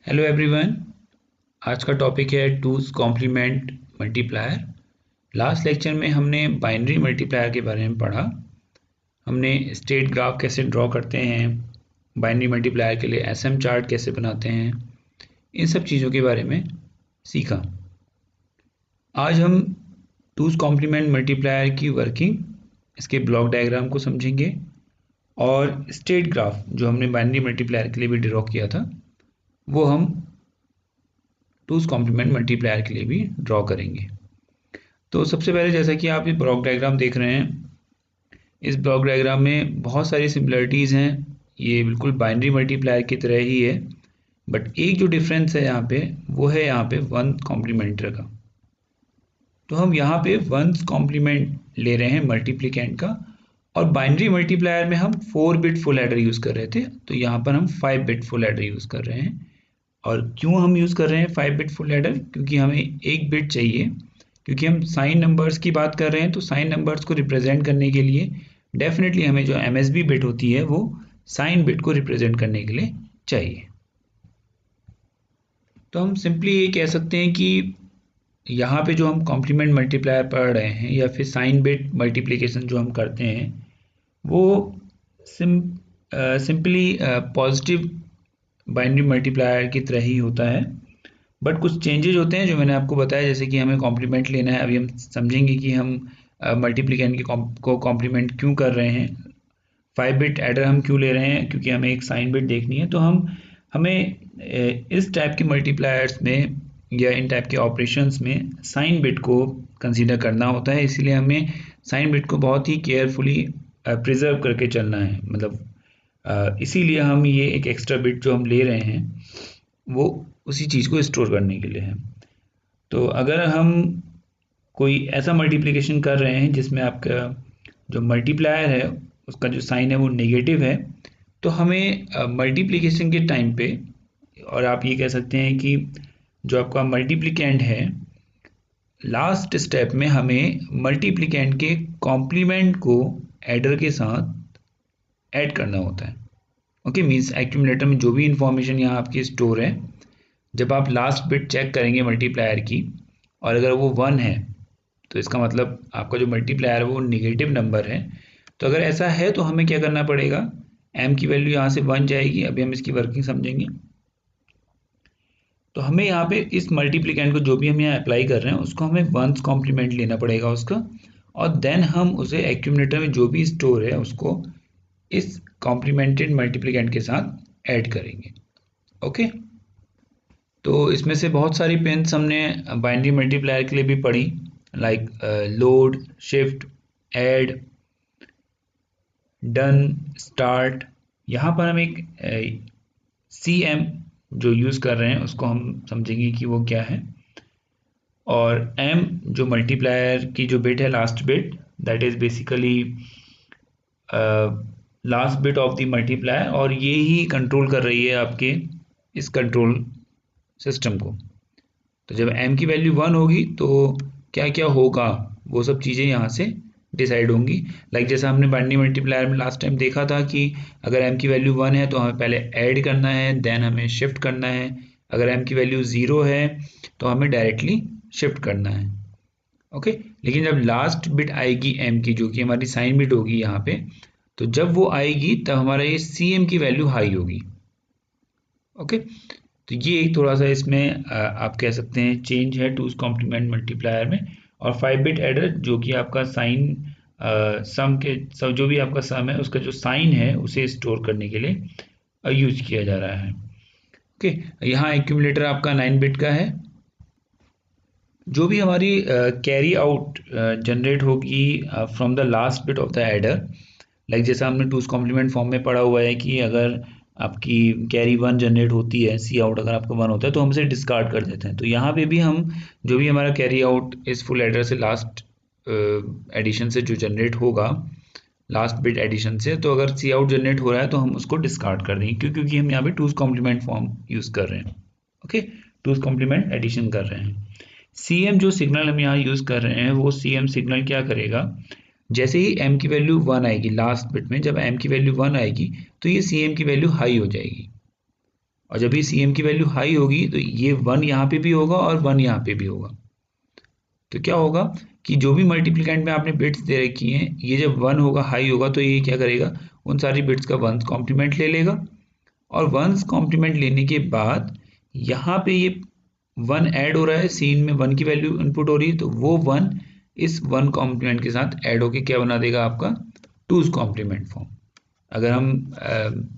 Hello everyone. आज का topic है two's complement multiplier. Last lecture में हमने बाइनरी मल्टीप्लायर के बारे में पढ़ा। हमने स्टेट ग्राफ कैसे ड्रॉ करते हैं, बाइनरी मल्टीप्लायर के लिए एसएम चार्ट कैसे बनाते हैं, इन सब चीज़ों के बारे में सीखा। आज हम टूज कॉम्प्लीमेंट मल्टीप्लायर की वर्किंग, इसके ब्लॉक डायग्राम को समझेंगे और स्टेट ग्राफ जो हमने बाइनरी मल्टीप्लायर के लिए भी ड्रॉ किया था वो हम टूज कॉम्प्लीमेंट मल्टीप्लायर के लिए भी ड्रॉ करेंगे। तो सबसे पहले जैसा कि आप ये ब्लॉक डायग्राम देख रहे हैं, इस ब्लॉक डायग्राम में बहुत सारी सिमिलरिटीज़ हैं। ये बिल्कुल बाइनरी मल्टीप्लायर की तरह ही है, बट एक जो डिफरेंस है यहाँ पे वो है यहाँ पे वन कॉम्प्लीमेंटर का। तो हम यहाँ पे वंस कॉम्प्लीमेंट ले रहे हैं मल्टीप्लिकेंट का, और बाइनरी मल्टीप्लायर में हम 4 बिट फुल एडर यूज़ कर रहे थे, तो यहाँ पर हम 5 बिट फुल एडर यूज़ कर रहे हैं। और क्यों हम यूज़ कर रहे हैं 5 बिट फुल एडर? क्योंकि हमें एक बिट चाहिए, क्योंकि हम साइन नंबर्स की बात कर रहे हैं। तो साइन नंबर्स को रिप्रेजेंट करने के लिए डेफिनेटली हमें जो एमएसबी बिट होती है वो साइन बिट को रिप्रेजेंट करने के लिए चाहिए। तो हम सिंपली ये कह सकते हैं कि यहाँ पे जो हम कॉम्प्लीमेंट मल्टीप्लायर पढ़ रहे हैं या फिर साइन बिट मल्टीप्लिकेशन जो हम करते हैं वो सिंपली पॉजिटिव बाइनरी मल्टीप्लायर की तरह ही होता है, बट कुछ चेंजेज होते हैं जो मैंने आपको बताया। जैसे कि हमें कॉम्प्लीमेंट लेना है, अभी हम समझेंगे कि हम मल्टीप्लिकेंट को कॉम्प्लीमेंट क्यों कर रहे हैं। 5 बिट एडर हम क्यों ले रहे हैं? क्योंकि हमें एक साइन बिट देखनी है। तो हमें इस टाइप के मल्टीप्लायर्स में या इन टाइप के ऑपरेशंस में साइन बिट को कंसीडर करना होता है, इसीलिए हमें साइन बिट को बहुत ही केयरफुली प्रिजर्व करके चलना है। मतलब इसीलिए हम ये एक एक्स्ट्रा बिट जो हम ले रहे हैं वो उसी चीज़ को स्टोर करने के लिए है। तो अगर हम कोई ऐसा मल्टीप्लिकेशन कर रहे हैं जिसमें आपका जो मल्टीप्लायर है उसका जो साइन है वो नेगेटिव है, तो हमें मल्टीप्लिकेशन के टाइम पे, और आप ये कह सकते हैं कि जो आपका मल्टीप्लिकेंट है, लास्ट स्टेप में हमें मल्टीप्लिकेंट के कॉम्प्लीमेंट को एडर के साथ ऐड करना होता है। ओके, मीन्स एक्यूमुलेटर में जो भी इंफॉर्मेशन यहाँ आपकी स्टोर है, जब आप लास्ट बिट चेक करेंगे मल्टीप्लायर की और अगर वो 1 है तो इसका मतलब आपका जो मल्टीप्लायर है वो नेगेटिव नंबर है। तो अगर ऐसा है तो हमें क्या करना पड़ेगा, m की वैल्यू यहाँ से 1 जाएगी। अभी हम इसकी वर्किंग समझेंगे। तो हमें यहाँ पे इस मल्टीप्लिकेंट को जो भी हम यहाँ अप्लाई कर रहे हैं उसको हमें वंस कॉम्प्लीमेंट लेना पड़ेगा उसका, और देन हम उसे एक्यूमुलेटर में जो भी स्टोर है उसको इस कॉम्प्लीमेंटेड मल्टीप्लिकेंट के साथ ऐड करेंगे। ओके, तो इसमें से बहुत सारी पिन्स हमने बाइनरी मल्टीप्लायर के लिए भी पढ़ी, like load, shift, add, done, start. यहाँ पर हम एक CM जो यूज़ कर रहे हैं उसको हम समझेंगे कि वो क्या है, और M जो मल्टीप्लायर की जो बिट है, last bit, that is basically last bit of the multiplier, और ये ही कंट्रोल कर रही है आपके इस कंट्रोल सिस्टम को। तो जब m की वैल्यू 1 होगी तो क्या क्या होगा वो सब चीज़ें यहाँ से डिसाइड होंगी। लाइक जैसा हमने बाइनरी मल्टीप्लायर में लास्ट टाइम देखा था कि अगर m की वैल्यू 1 है तो हमें पहले ऐड करना है, देन हमें शिफ्ट करना है। अगर m की वैल्यू 0 है तो हमें डायरेक्टली शिफ्ट करना है। ओके, लेकिन जब लास्ट बिट आएगी m की, जो कि हमारी साइन बिट होगी यहाँ पे, तो जब वो आएगी तब हमारा ये CM की वैल्यू हाई होगी। ओके, तो ये एक थोड़ा सा इसमें आप कह सकते हैं चेंज है टूज कॉम्प्लीमेंट मल्टीप्लायर में। और 5 बिट एडर जो कि आपका साइन सम के सब जो भी आपका सम है उसका जो साइन है उसे स्टोर करने के लिए यूज किया जा रहा है। ओके, यहाँ एक्यूमुलेटर आपका 9 बिट का है। जो भी हमारी कैरी आउट जनरेट होगी from the last bit of the adder, like जैसा हमने टूज कॉम्प्लीमेंट फॉर्म में पढ़ा हुआ है कि अगर आपकी कैरी 1 जनरेट होती है, सी आउट अगर आपका 1 होता है तो हम इसे डिस्कार्ड कर देते हैं। तो यहाँ पे भी हम जो भी हमारा कैरी आउट इस फुल एडर से लास्ट एडिशन से जो जनरेट होगा, लास्ट बिट एडिशन से, तो अगर सी आउट जनरेट हो रहा है तो हम उसको डिस्कार्ड कर देंगे, क्योंकि हम यहाँ पे टूज कॉम्प्लीमेंट फॉर्म यूज़ कर रहे हैं। ओके, टूज कॉम्प्लीमेंट एडिशन कर रहे हैं। CM जो सिग्नल हम यहाँ यूज़ कर रहे हैं वो CM सिग्नल क्या करेगा, जैसे ही m की वैल्यू 1 आएगी लास्ट बिट में, जब m की वैल्यू 1 आएगी तो ये CM की वैल्यू हाई हो जाएगी। और जब भी CM की वैल्यू हाई होगी तो ये 1 यहाँ पे भी होगा और 1 यहाँ पे भी होगा। तो क्या होगा कि जो भी मल्टीप्लिकेंट में आपने बिट्स दे रखी हैं, ये जब 1 होगा, हाई होगा, तो ये क्या करेगा, उन सारी बिट्स का 1s कॉम्प्लीमेंट ले लेगा, और 1s कॉम्प्लीमेंट लेने के बाद यहाँ पे ये 1 ऐड हो रहा है, सीन में 1 की वैल्यू इनपुट हो रही है, तो वो 1 इस 1 कॉम्प्लीमेंट के साथ ऐड होके क्या बना देगा आपका 2s कॉम्प्लीमेंट फॉर्म। अगर हम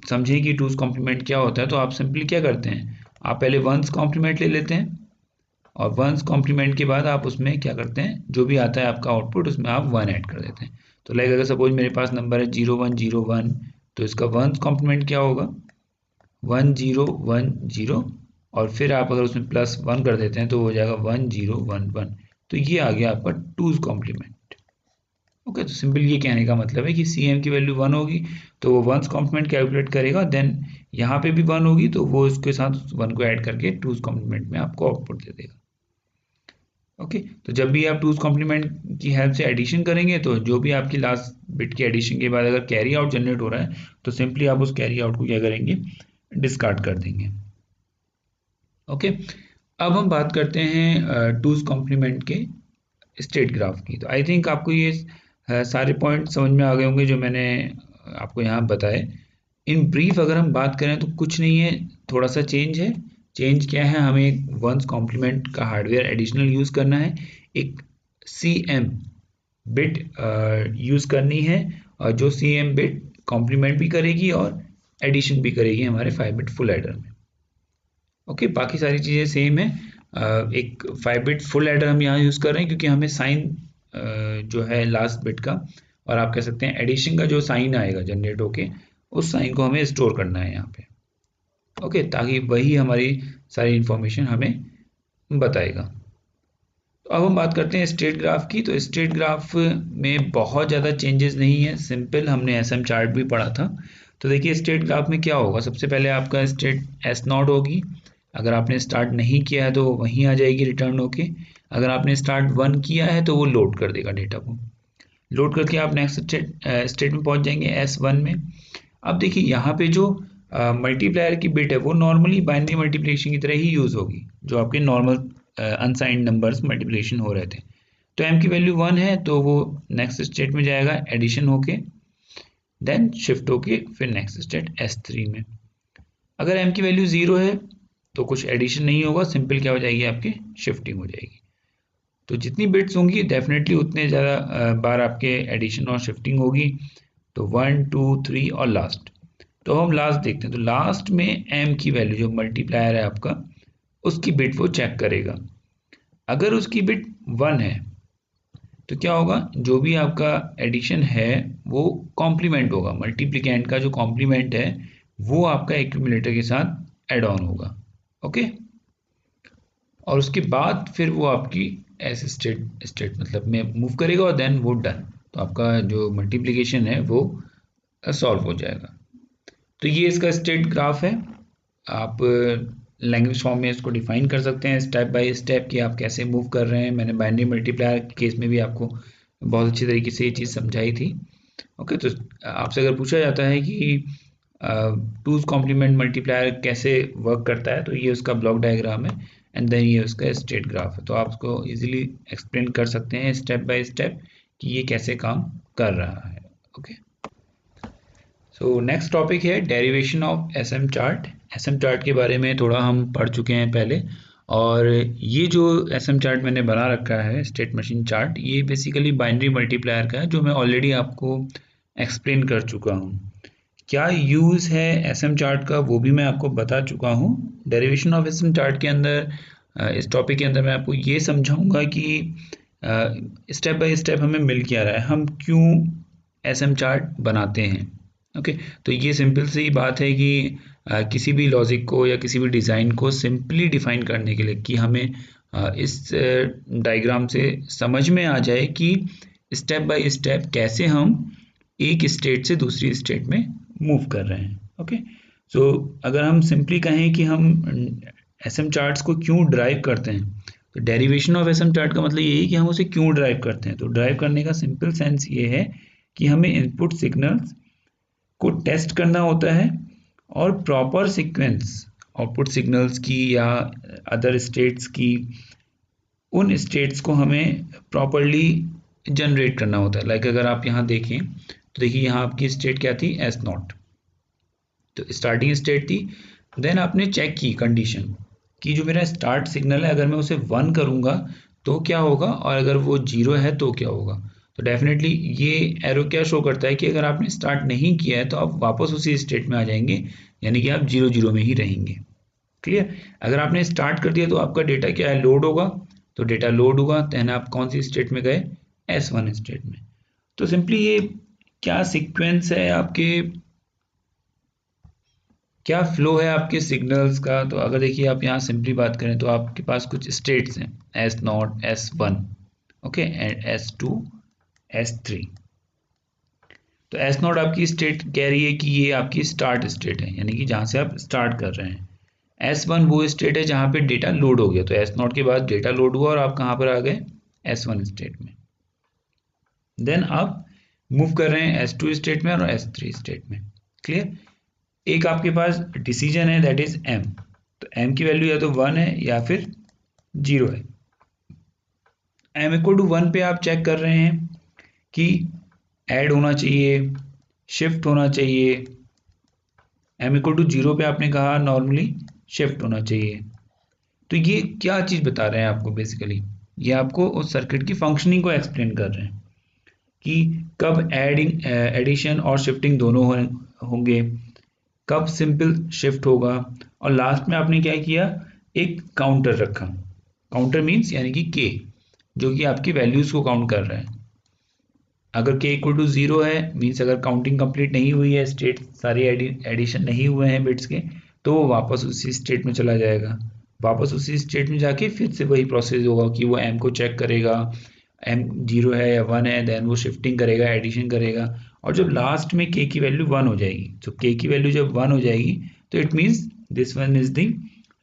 समझें कि 2s कॉम्प्लीमेंट क्या होता है, तो आप सिंपली क्या करते हैं, आप पहले 1s कॉम्प्लीमेंट ले लेते हैं, और 1s कॉम्प्लीमेंट के बाद आप उसमें क्या करते हैं, जो भी आता है आपका आउटपुट, उसमें आप 1 ऐड कर देते हैं। तो लाइक अगर सपोज मेरे पास नंबर है 0101, तो इसका 1s कॉम्प्लीमेंट क्या होगा, 1010, और फिर आप अगर उसमें +1 कर देते हैं तो हो जाएगा 1011। तो ये आ गया आपका 2s कॉम्प्लीमेंट। ओके, तो सिंपल ये कहने का मतलब है कि CM की वैल्यू 1 होगी तो वो 1s कॉम्प्लीमेंट कैलकुलेट करेगा, देन यहाँ पे भी 1 होगी तो वो उसके साथ 1 को ऐड करके 2s कॉम्प्लीमेंट में आपको आउटपुट दे देगा। ओके, तो जब भी आप 2s कॉम्प्लीमेंट की हेल्प से एडिशन करेंगे, तो जो भी आपकी लास्ट बिट के एडिशन के बाद अगर कैरी आउट जनरेट हो रहा है, तो सिंपली आप उस कैरी आउट को क्या करेंगे, डिस्कार्ड कर देंगे। ओके, अब हम बात करते हैं 2s कॉम्प्लीमेंट के स्टेट ग्राफ की। तो आई थिंक आपको ये सारे पॉइंट समझ में आ गए होंगे जो मैंने आपको यहाँ बताए। इन ब्रीफ अगर हम बात करें तो कुछ नहीं है, थोड़ा सा चेंज है। चेंज क्या है, हमें 1s कॉम्प्लीमेंट का हार्डवेयर एडिशनल यूज़ करना है, एक CM बिट यूज़ करनी है, और जो CM बिट कॉम्प्लीमेंट भी करेगी और एडिशन भी करेगी हमारे 5 बिट फुल एडर में। ओके, बाकी सारी चीज़ें सेम है। एक 5 बिट फुल एडर हम यहाँ यूज़ कर रहे हैं क्योंकि हमें साइन जो है लास्ट बिट का, और आप कह सकते हैं एडिशन का जो साइन आएगा जनरेट होके, उस साइन को हमें स्टोर करना है यहाँ पे। ओके, ताकि वही हमारी सारी इंफॉर्मेशन हमें बताएगा। तो अब हम बात करते हैं स्टेट ग्राफ की। तो स्टेट ग्राफ में बहुत ज़्यादा चेंजेस नहीं है, सिंपल, हमने SM चार्ट भी पढ़ा था। तो देखिए स्टेट ग्राफ में क्या होगा, सबसे पहले आपका स्टेट S0 होगी। अगर आपने स्टार्ट नहीं किया है तो वहीं आ जाएगी रिटर्न होके। अगर आपने स्टार्ट 1 किया है तो वो लोड कर देगा डेटा को, लोड करके आप नेक्स्ट स्टेट में पहुंच जाएंगे S1 में। अब देखिए यहाँ पे जो मल्टीप्लायर की बिट है वो नॉर्मली बाइनरी मल्टीप्लिकेशन की तरह ही यूज़ होगी, जो आपके नॉर्मल अनसाइंड नंबर्स मल्टीप्लिकेशन हो रहे थे। तो m की वैल्यू 1 है तो वो नेक्स्ट स्टेट में जाएगा एडिशन होके, देन शिफ्ट होके फिर नेक्स्ट स्टेट S3 में। अगर m की वैल्यू 0 है तो कुछ एडिशन नहीं होगा, सिंपल क्या हो जाएगी, आपकी शिफ्टिंग हो जाएगी। तो जितनी बिट्स होंगी डेफिनेटली उतने ज़्यादा बार आपके एडिशन और शिफ्टिंग होगी। तो 1 2 3 और लास्ट। तो हम लास्ट देखते हैं। तो लास्ट में m की वैल्यू जो मल्टीप्लायर है आपका, उसकी बिट वो चेक करेगा। अगर उसकी बिट 1 है तो क्या होगा, जो भी आपका एडिशन है वो कॉम्प्लीमेंट होगा, मल्टीप्लिकेंट का जो कॉम्प्लीमेंट है वो आपका एक्यूमुलेटर के साथ एड ऑन होगा। ओके, और उसके बाद फिर वो आपकी ऐसे स्टेट मतलब में मूव करेगा और देन वो डन। तो आपका जो मल्टीप्लिकेशन है वो सॉल्व हो जाएगा। तो ये इसका स्टेट ग्राफ है। आप लैंग्वेज फॉर्म में इसको डिफाइन कर सकते हैं स्टेप बाय स्टेप कि आप कैसे मूव कर रहे हैं। मैंने बाइनरी मल्टीप्लायर के केस में भी आपको बहुत अच्छी तरीके से ये चीज़ समझाई थी। ओके, तो आपसे अगर पूछा जाता है कि 2s कॉम्प्लीमेंट मल्टीप्लायर कैसे वर्क करता है, तो ये उसका ब्लॉक डायग्राम है, एंड देन ये उसका स्टेट ग्राफ है। तो आप उसको इजीली एक्सप्लेन कर सकते हैं स्टेप बाय स्टेप कि ये कैसे काम कर रहा है। ओके, सो नेक्स्ट टॉपिक है derivation of SM chart. SM chart के बारे में थोड़ा हम पढ़ चुके हैं पहले, और ये जो SM चार्ट मैंने बना रखा है स्टेट मशीन चार्ट, ये बेसिकली बाइनरी मल्टीप्लायर का है, जो मैं ऑलरेडी आपको एक्सप्लेन कर चुका हूँ। क्या यूज़ है SM चार्ट का वो भी मैं आपको बता चुका हूँ। डेरिवेशन ऑफ SM चार्ट के अंदर इस टॉपिक के अंदर मैं आपको ये समझाऊंगा कि स्टेप बाय स्टेप हमें मिल क्या रहा है, हम क्यों SM चार्ट बनाते हैं। ओके, तो ये सिंपल सी बात है कि किसी भी लॉजिक को या किसी भी डिज़ाइन को सिंपली डिफाइन करने के लिए कि हमें इस डायग्राम से समझ में आ जाए कि स्टेप बाय स्टेप कैसे हम एक स्टेट से दूसरी स्टेट में मूव कर रहे हैं। ओके, सो अगर हम सिंपली कहें कि हम SM चार्ट्स को क्यों ड्राइव करते हैं, तो डेरिवेशन ऑफ SM चार्ट का मतलब यही है कि हम उसे क्यों ड्राइव करते हैं। तो ड्राइव करने का सिंपल सेंस ये है कि हमें इनपुट सिग्नल्स को टेस्ट करना होता है और प्रॉपर सीक्वेंस आउटपुट सिग्नल्स की या अदर स्टेट्स की, उन स्टेट्स को हमें प्रॉपरली जनरेट करना होता है। लाइक अगर आप यहाँ देखें तो देखिए यहाँ आपकी स्टेट क्या थी, S0, तो स्टार्टिंग स्टेट थी। देन आपने चेक की कंडीशन कि जो मेरा स्टार्ट सिग्नल है अगर मैं उसे 1 करूँगा तो क्या होगा, और अगर वो 0 है तो क्या होगा। तो डेफिनेटली ये एरो क्या शो करता है कि अगर आपने स्टार्ट नहीं किया है तो आप वापस उसी स्टेट में आ जाएंगे, यानी कि आप 0 0 में ही रहेंगे। क्लियर। अगर आपने स्टार्ट कर दिया तो आपका डेटा क्या है, लोड होगा। तो डेटा लोड होगा, देन आप कौन सी स्टेट में गए, S1 स्टेट में। तो सिंपली ये क्या सीक्वेंस है आपके, क्या फ्लो है आपके सिग्नल्स का। तो अगर देखिए आप यहाँ सिंपली बात करें तो आपके पास कुछ स्टेट्स हैं, S0, S1, okay, and S2, S3। तो S0 आपकी स्टेट कह रही है कि ये आपकी स्टार्ट स्टेट है, यानी कि जहाँ से आप स्टार्ट कर रहे हैं। S1 वो स्टेट है जहाँ पे डेटा लोड हो गया, तो S0 के बाद डेटा लोड हुआ और आप कहाँ पर आ गए, S1 स्टेट में। देन आप मूव कर रहे हैं S2 स्टेट में और S3 स्टेट में। क्लियर। एक आपके पास डिसीजन है, दैट इज M। तो M की वैल्यू या तो 1 है या फिर 0 है। M=1 पे आप चेक कर रहे हैं कि ऐड होना चाहिए, शिफ्ट होना चाहिए। M=0 पे आपने कहा नॉर्मली शिफ्ट होना चाहिए। तो ये क्या चीज़ बता रहे हैं आपको, बेसिकली ये आपको उस सर्किट की फंक्शनिंग को एक्सप्लेन कर रहे हैं कि कब एडिशन और शिफ्टिंग दोनों होंगे, कब सिंपल शिफ्ट होगा। और लास्ट में आपने क्या किया, एक काउंटर रखा। काउंटर मीन्स यानी कि के, जो कि आपकी वैल्यूज को काउंट कर रहा है। अगर k=0 है मीन्स अगर काउंटिंग कंप्लीट नहीं हुई है, स्टेट सारे एडिशन नहीं हुए हैं बिट्स के, तो वो वापस उसी स्टेट में चला जाएगा। वापस उसी स्टेट में जाके फिर से वही प्रोसेस होगा कि वो M को चेक करेगा, M 0 है या 1 है, देन वो शिफ्टिंग करेगा, एडिशन करेगा। और जब लास्ट में k की वैल्यू 1 हो जाएगी, तो k की वैल्यू जब 1 हो जाएगी तो it means this one is the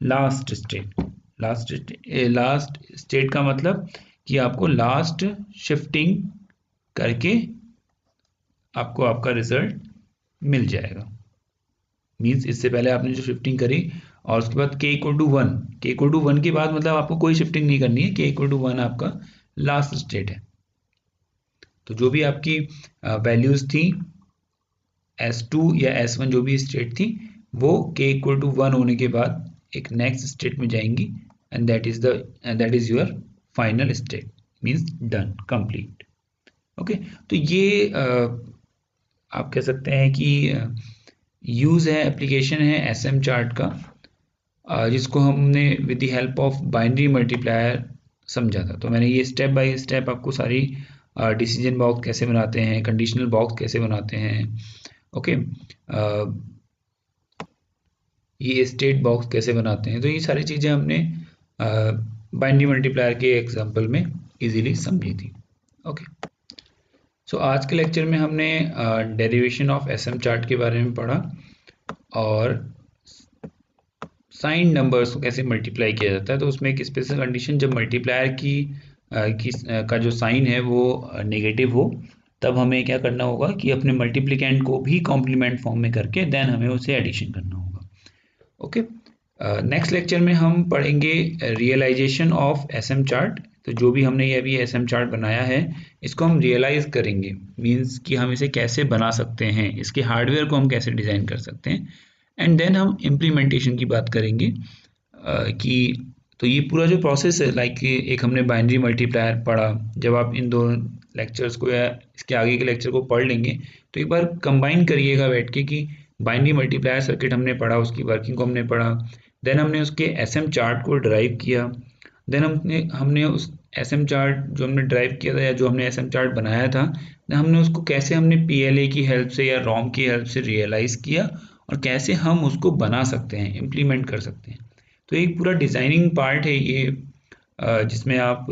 last state. Last state का मतलब कि आपको लास्ट शिफ्टिंग करके आपको आपका रिजल्ट मिल जाएगा। मीन्स इससे पहले आपने जो शिफ्टिंग करी और उसके बाद k=1 के बाद मतलब आपको कोई शिफ्टिंग नहीं करनी है, k=1 आपका लास्ट स्टेट है। तो जो भी आपकी वैल्यूज थी S2 या S1 जो भी स्टेट थी, वो k=1 होने के बाद एक नेक्स्ट स्टेट में जाएंगी, and that is your final state, means done, complete. Okay. तो ये आप कह सकते हैं कि यूज़ है, एप्लीकेशन है SM चार्ट का, जिसको हमने with the help of binary multiplier समझा था। तो मैंने ये स्टेप बाय स्टेप आपको सारी डिसीजन बॉक्स कैसे बनाते हैं, कंडीशनल बॉक्स कैसे बनाते हैं, ओके, ये स्टेट बॉक्स कैसे बनाते हैं, तो ये सारी चीज़ें हमने बाइनरी मल्टीप्लायर के एग्जांपल में इजीली समझी थी। ओके। सो आज के लेक्चर में हमने डेरिवेशन ऑफ SM चार्ट के बारे में पढ़ा और साइन नंबर्स को कैसे मल्टीप्लाई किया जाता है। तो उसमें एक स्पेशल कंडीशन, जब मल्टीप्लायर का जो साइन है वो नेगेटिव हो, तब हमें क्या करना होगा कि अपने मल्टीप्लिकेंट को भी कॉम्प्लीमेंट फॉर्म में करके देन हमें उसे एडिशन करना होगा। ओके। नेक्स्ट लेक्चर में हम पढ़ेंगे रियलाइजेशन ऑफ SM चार्ट। तो जो भी हमने ये अभी SM चार्ट बनाया है, इसको हम रियलाइज करेंगे, मीन्स कि हम इसे कैसे बना सकते हैं, इसके हार्डवेयर को हम कैसे डिज़ाइन कर सकते हैं, एंड देन हम इम्प्लीमेंटेशन की बात करेंगे कि तो ये पूरा जो प्रोसेस है, लाइक एक हमने बाइनरी मल्टीप्लायर पढ़ा। जब आप इन दो लेक्चर्स को या इसके आगे के लेक्चर को पढ़ लेंगे तो एक बार कंबाइन करिएगा बैठ के कि बाइनरी मल्टीप्लायर सर्किट हमने पढ़ा, उसकी वर्किंग को हमने पढ़ा, देन हमने उसके SM चार्ट को ड्राइव किया, देन हमने उस SM चार्ट जो हमने ड्राइव किया था या जो हमने SM चार्ट बनाया था, हमने उसको कैसे हमने PLA की हेल्प से या ROM की हेल्प से रियलाइज़ किया और कैसे हम उसको बना सकते हैं, इम्प्लीमेंट कर सकते हैं। तो एक पूरा डिज़ाइनिंग पार्ट है ये, जिसमें आप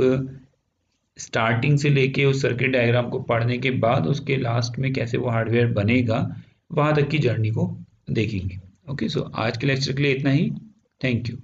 स्टार्टिंग से लेके उस सर्किट डायग्राम को पढ़ने के बाद उसके लास्ट में कैसे वो हार्डवेयर बनेगा, वहाँ तक की जर्नी को देखेंगे। ओके। सो आज के लेक्चर के लिए इतना ही। Thank you.